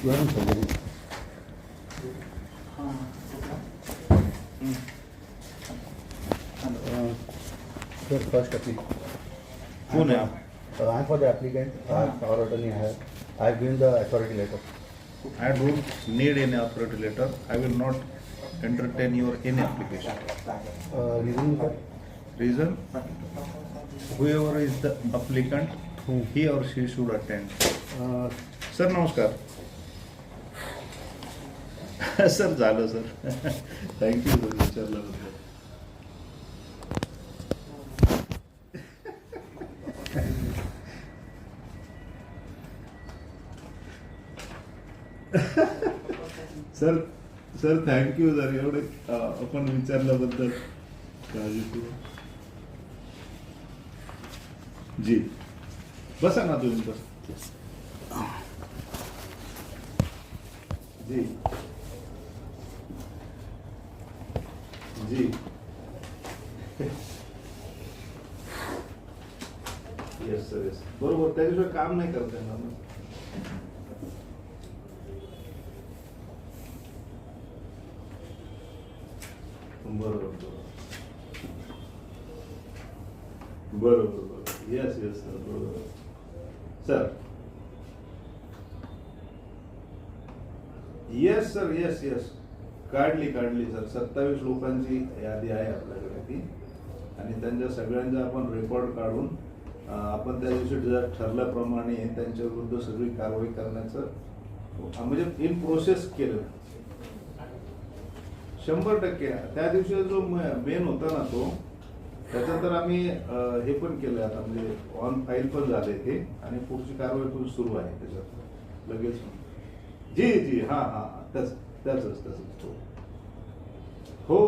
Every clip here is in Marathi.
Sir, first applicant. कौन है आप? I am for the applicant. Power attorney I have. I have given the authority letter. I don't need any authority letter. I will not entertain your any application. Reason, sir? Reason? Whoever is the applicant, he or she should attend. Sir नमस्कार. सर झालं सर. थँक्यू सर विचारल्याबद्दल. सर सर थँक्यू सर एवढे आपण विचारल्याबद्दल. जी बसा ना तुम्ही बस. जी जी येस सर येस बरोबर त्याच्याशिवाय काम नाही करता येणार ना. बरोबर बरोबर येस येस सर बरोबर sir. Yes sir yes yes काढली सर. 27 लोकांची यादी आहे आपल्याकडे ती आणि त्यांच्या सगळ्यांचा आपण रेकॉर्ड काढून आपण त्या दिवशी ठरल्याप्रमाणे त्यांच्या विरुद्ध सगळी कारवाई करण्याचं म्हणजे इन प्रोसेस केलं 100%. त्या दिवशी जो मेन होता ना तो त्याचं तर आम्ही हे पण केलं आता म्हणजे ऑन फाईल पण झाले ते आणि पुढची कारवाई पण सुरू आहे त्याच्यात लगेच. जी जी हां हां त्याच हो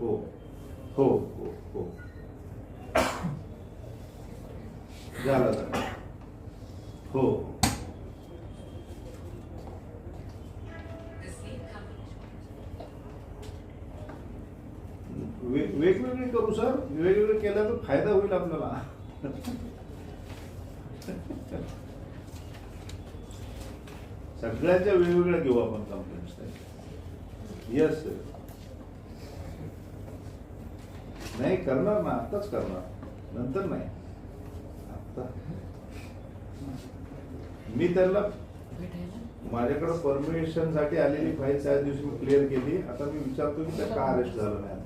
हो हो हो हो झाला हो. वेगवेगळे करू सर. वेगवेगळे केल्याचा फायदा होईल आपल्याला. सगळ्यांच्या वेगवेगळ्या घेऊ आपण कंप्लेंट्स. Yes sir. नाही करणार ना आत्ताच करणार नंतर नाही. आता मी त्याला माझ्याकडे परमिशन साठी आलेली फाईल त्याच दिवशी मी क्लिअर केली. आता मी विचारतो की त्या का अरेस्ट झालं नाही आता.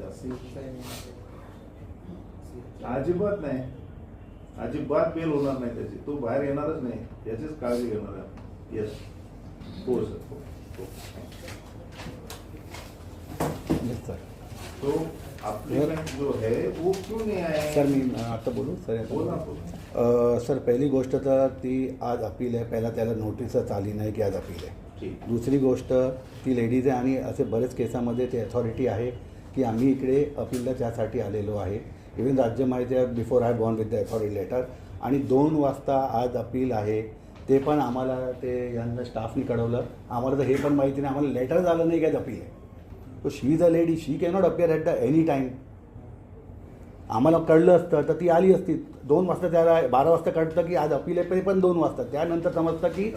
अजिबात नाही अजिबात बेल होणार नाही त्याची. तो बाहेर येणारच नाही याचीच काळजी घेणार आहे. येस हो सर हो. तो अप्लिकेंट जो है वो क्यों नहीं आया? सर मी आता बोलू सर. बोला. सर पहिली गोष्ट तर ती आज अपील आहे. पहिला त्याला नोटीसच आली नाही की आज अपील आहे. दुसरी गोष्ट ती लेडीज आहे आणि असे बरेच केसामध्ये ते अथॉरिटी आहे की आम्ही इकडे अपीलला त्यासाठी आलेलो आहे. इव्हन राज्य माहिती आहे before I gone with the authority letter. आणि 2 वाजता आज अपील आहे ते पण आम्हाला ते यांना स्टाफनी कळवलं. आम्हाला तर हे पण माहिती नाही. आम्हाला लेटर झालं नाही की आज अपील आहे. तो she is a lady. She cannot appear at the any time. आम्हाला कळलं असतं तर ती आली असती. 2 वाजता त्याला 12 वाजता कळतं की आज अपील आहे पण 2 वाजता. त्यानंतर समजतं की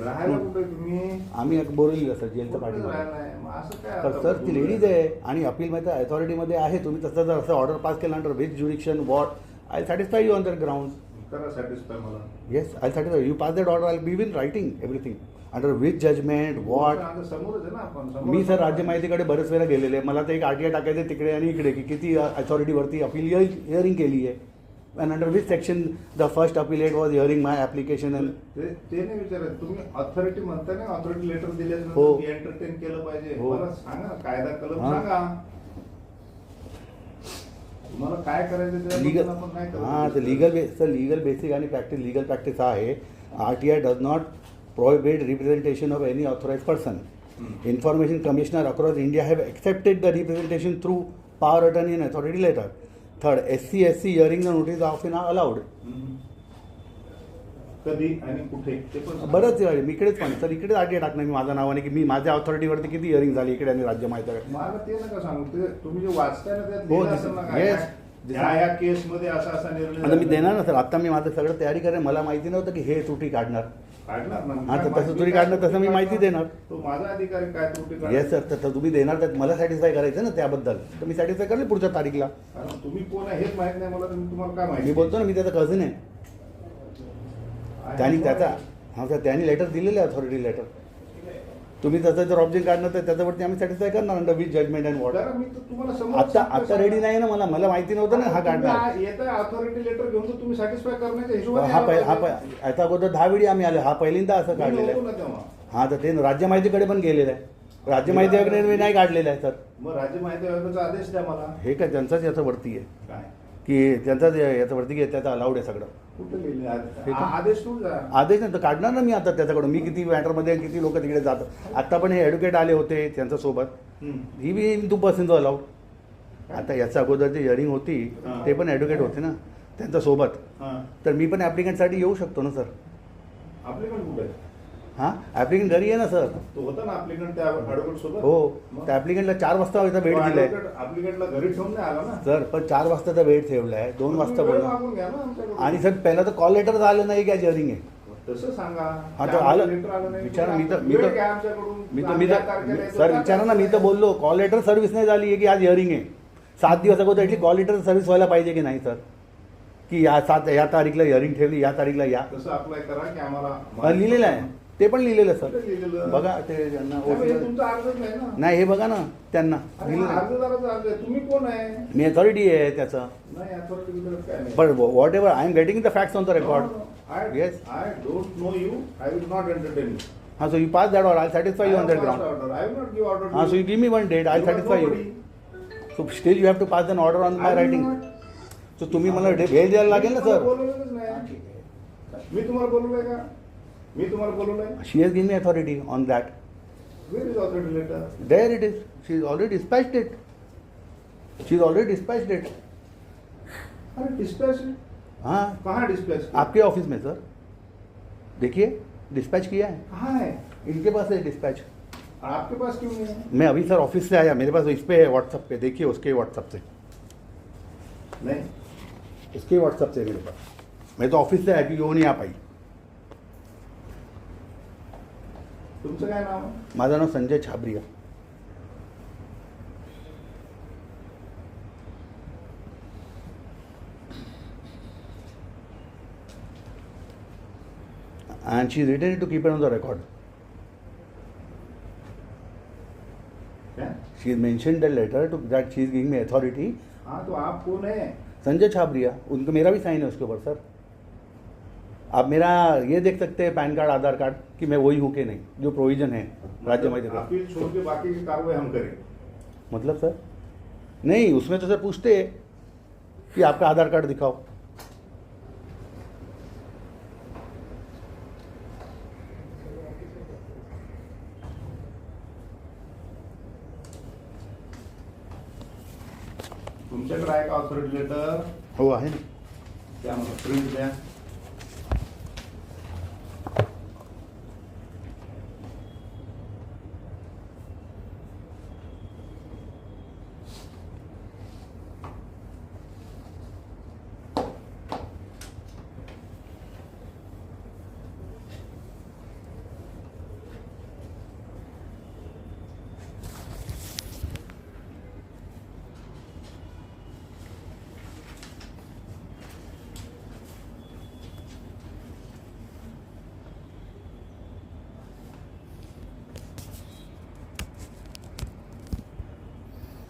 आम्ही बोललेलं सर जेलचं पाठीमागे. तर सर ती लेडीज आहे आणि अपीलमध्ये अथॉरिटीमध्ये आहे. तुम्ही तसं जर असं ऑर्डर पास केलं under with jurisdiction what I satisfy you on that ground. Satisfy मला. Yes I satisfy you pass that order. I be win writing everything under with judgement what. मी सर राज्य माहितीकडे बरेच वेळा गेलेले. मला तर एक RTI टाकायचं तिकडे आणि इकडे की किती अथॉरिटीवरती अपील हिअरिंग केली आहे. And under which section the first appellate was hearing my application. ते नाही विचारत तुम्ही ऑथॉरिटी म्हणता ना. ऑथॉरिटी लेटर दिल्यानंतर हो एंटरटेन केलं पाहिजे. हो मला सांगा कायदा कलम सांगा तुम्हाला काय करायचं. लीगल हां तर लीगल बेसिक आणि लीगल प्रॅक्टिस आहे. RTI does not prohibit representation of any authorized person. Information Commissioner across India have accepted the representation through power attorney and authority letter. Third, SC hearing the notice of are allowed. कधी आणि कुठे ते पण बरंच वेळ मी इकडेच पण सर इकडेच RTI टाकणार मी माझ्या नावाने की मी माझ्या ऑथॉरिटीवरती किती हिअरिंग झाली इकडे आणि राज्य माहिती आहे. मला ते नका सांगू. ते तुम्ही जे वाचताय ना त्यात या केसमध्ये असा निर्णय. आता मी देणार ना सर. आता मी माझं सगळं तयारी करेन. मला माहिती नव्हतं की हे त्रुटी काढणार. काढणार ना. हां, तर तसं तुम्ही काढणार, तसं मी माहिती देणार. तो माझा अधिकारी काय त्रुटी काढणार. येस सर, तर तुम्ही देणार तर मला सॅटिस्फाय करायचं ना त्याबद्दल, तर मी सॅटिस्फाय करेल पुढच्या तारीखला. कारण तुम्ही कोण आहे हेच माहित नाही मला, तर मी तुम्हाला काय माहिती. मी बोलतो ना, मी त्याचा कझन आहे. त्यांनी त्याचा हां सर, त्यांनी लेटर दिलेलं आहे, अथॉरिटी लेटर. तुम्ही त्याचं जर ऑब्जेक्ट काढणार तर त्याच्यावरती आम्ही सॅटिस्फाय करणार under with judgement and what. कारण मी तर तुम्हाला समोर आता रेडी नाही ना, मला माहिती नव्हतं ना हा काढणार. येतं अथॉरिटी लेटर घेऊन तर तुम्ही सॅटिस्फाय करण्याच्या हिशोबाने आता अगोदर 10 वेळी आम्ही आलो, हा पहिल्यांदा असं काढलेलं नव्हतो ना आहे. तेव्हा. हां, तर ते राज्य माहितीकडे पण गेलेलं आहे. राज्य माहिती आयोगाने मी नाही काढलेलं आहे सर. मग राज्य माहिती आयोगाचा आदेश द्या मला. हे काय त्यांचाच याचं वरती आहे काय की त्यांचाच याचं वरती की त्याचा अलाउड आहे सगळं. कुठे लिहिले हे का? आदेश तू जा. आदेश नाही तर काढणार ना मी आता त्याच्याकडून. मी किती मॅटरमध्ये किती लोक तिकडे जातात. आत्ता पण हे ॲडव्होकेट आले होते त्यांच्यासोबत. ही बी इन 2% अलाउड. आता याच्या अगोदर जी हिअरिंग होती हां. ते पण ॲडव्होकेट होते ना त्यांच्यासोबत. हां, तर मी पण ॲप्लिकंटसाठी येऊ शकतो ना सर. अप्लिकंट कुठे आहे? हां, ॲप्लिकंट घरी आहे ना सर. तो होता ना अप्लिकंट त्या ॲडव्होकेट सोबत. हो, मग? त्या ॲप्लिकंटला 4 वाजता याचा वेळ दिला आहे अप्लिकंटला घरी ठेवून नाही आला ना. सर. पण 4 वाजताचा वेळ ठेवला आहे, 2 वाजता तुम्ही वेळ बोलला. मागून घ्या ना आमच्याकडून. आणि सर पहिला तर कॉल लेटर आलं नाही की आज हिअरिंग आहे. तसं सांगा. हा, तर त्यामध्ये आलं. लेटर आलं नाही. विचारा, मी तर- तुम्ही मी तर- वेळ घ्या आमच्याकडून. मी आम्ही त्या तर तारखेला येतो, सर त्या विचारा ना, मी तर तारखेला बोललो कॉल लेटर सर्व्हिस नाही झाली आहे की आज हिअरिंग आहे. 7 दिवस अगोदर एटली कॉल लेटर सर्व्हिस व्हायला पाहिजे की नाही सर, की या तारीखला हिअरिंग ठेवली, या तारीखला या. तसं अप्लाय करा की आम्हाला लिहिलेलं आहे, ते पण लिहिलेलं कुठे सर. लिहिलेलं? बघा ते त्यांना त्यामुळे हे तुमचा अर्जच नाही ना. नाही, हे बघा ना त्यांना अरे लिहिलेलं आहे. अर्जदाराचा अर्ज आहे. तुम्ही कोण आहे? मी अथॉरिटी आहे त्याचं. नाही अथॉरिटी बिथॉरिटी काय नाही. But what ever I am getting the facts on the record. Yes. I don't know you. I will not entertain you. हां, so you pass that order, I satisfy you on that ground. Order. I will not give order. to हां, so you. You give me one date, I You are satisfy you. nobody. So still you have to pass an order on my I will writing. not. So तुम्ही मला वेळ द्यायला लागेल ना मी तुम्हाला सर. बोलवलेलंच नाही. मी तुम्हाला बोलवलंय का? मी तुम्हाला बोलवलंय? She has given me authority on that. Where is authority letter? There it is. She's already dispatched it. She's already dispatched it. अरे डिस्पैच हाँ, कहाँ डिस्पैच? आपके ऑफिस में सर. देखिए डिस्पैच किया है, कहाँ है? इनके पास है डिस्पैच. आपके पास क्यों नहीं है? मैं अभी सर ऑफिस से आया, मेरे पास इस पे है व्हाट्सएप पे. देखिए उसके व्हाट्सएप से, नहीं. उसके व्हाट्सएप से मेरे पास. मैं तो ऑफिस से आया क्योंकि वो नहीं आ पाई. तुमचं काय नाव आहे? माझं नाव Sanjay Chhabria. And she written it to keep it on the record. क्या? She mentioned the letter to that she is giving me authority. हाँ तो आप कौन है? संजय छाबरिया, उनको मेरा भी साइन है उसके ऊपर सर. आप मेरा ये देख सकते हैं पैन कार्ड, आधार कार्ड कि मैं वही हूँ कि नहीं, जो प्रोविजन है राज्य में. अपील छोड़ के बाकी की कार्रवाई हम करें. मतलब सर नहीं, उसमें तो सर पूछते हैं कि आपका आधार कार्ड दिखाओ. तुमच्याकडे आहे का ऑथॉरिटी लेटर? हो आहे ना. द्या मला प्रिंट द्या.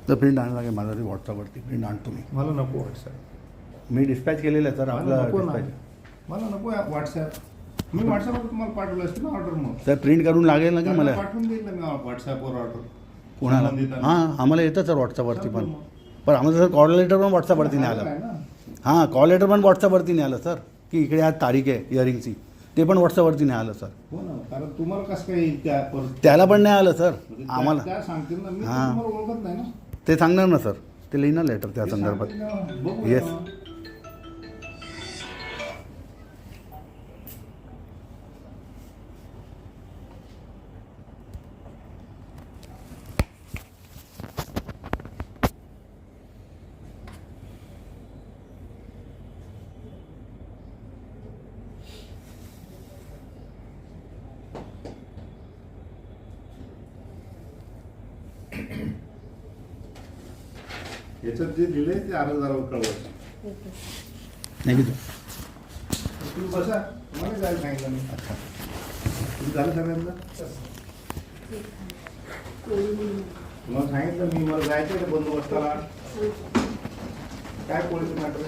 तर प्रिंट आणायला लागेल मला तरी व्हॉट्सअपवरती प्रिंट आणतो मी. मला नको व्हॉट्सॲप. मी डिस्पॅच केलेलं आहे सर मला आपला नको ना. डिस्पॅच. मला नको व्हॉट्सॲप. मी व्हॉट्सॲपवर तुम्हाला पाठवलं असतं ना ऑर्डर. मग सर प्रिंट करून लागेल ना की मला. पाठवून देईल ना मी व्हॉट्सॲपवर ऑर्डर. कोणाला? हां, आम्हाला येतं सर व्हॉट्सअपवरती पण. पण आम्हाला सर कॉल लेटर पण व्हॉट्सअपवरती नाही आलं. हां, कॉल लेटर पण व्हॉट्सअपवरती नाही आलं सर की इकडे आज तारीख आहे हिअरिंगची. ते पण व्हॉट्सअपवरती नाही आलं सर. हो ना, कारण तुम्हाला कसं काय येईल त्या परत? त्याला पण नाही आलं सर म्हणजे आम्हाला. त्या सांगतील ना, मी हां. तुम्हाला ओळखत नाही ना. ते सांगणार ना सर, ते लिहिणार लेटर त्या ते संदर्भात. सांगतील ना, बघू Yes. ना. याच्यात जे दिले ते अर्जदारावर कळवायचं. थँक्यू. तुम्ही बसा, तुम्हाला जायला सांगितलं मी. तुम्ही झालं सगळ्यांना? तुम्हाला सांगितलं मी, मला जायचं आहे बंदोबस्ताला. काय पोलिस मॅटर?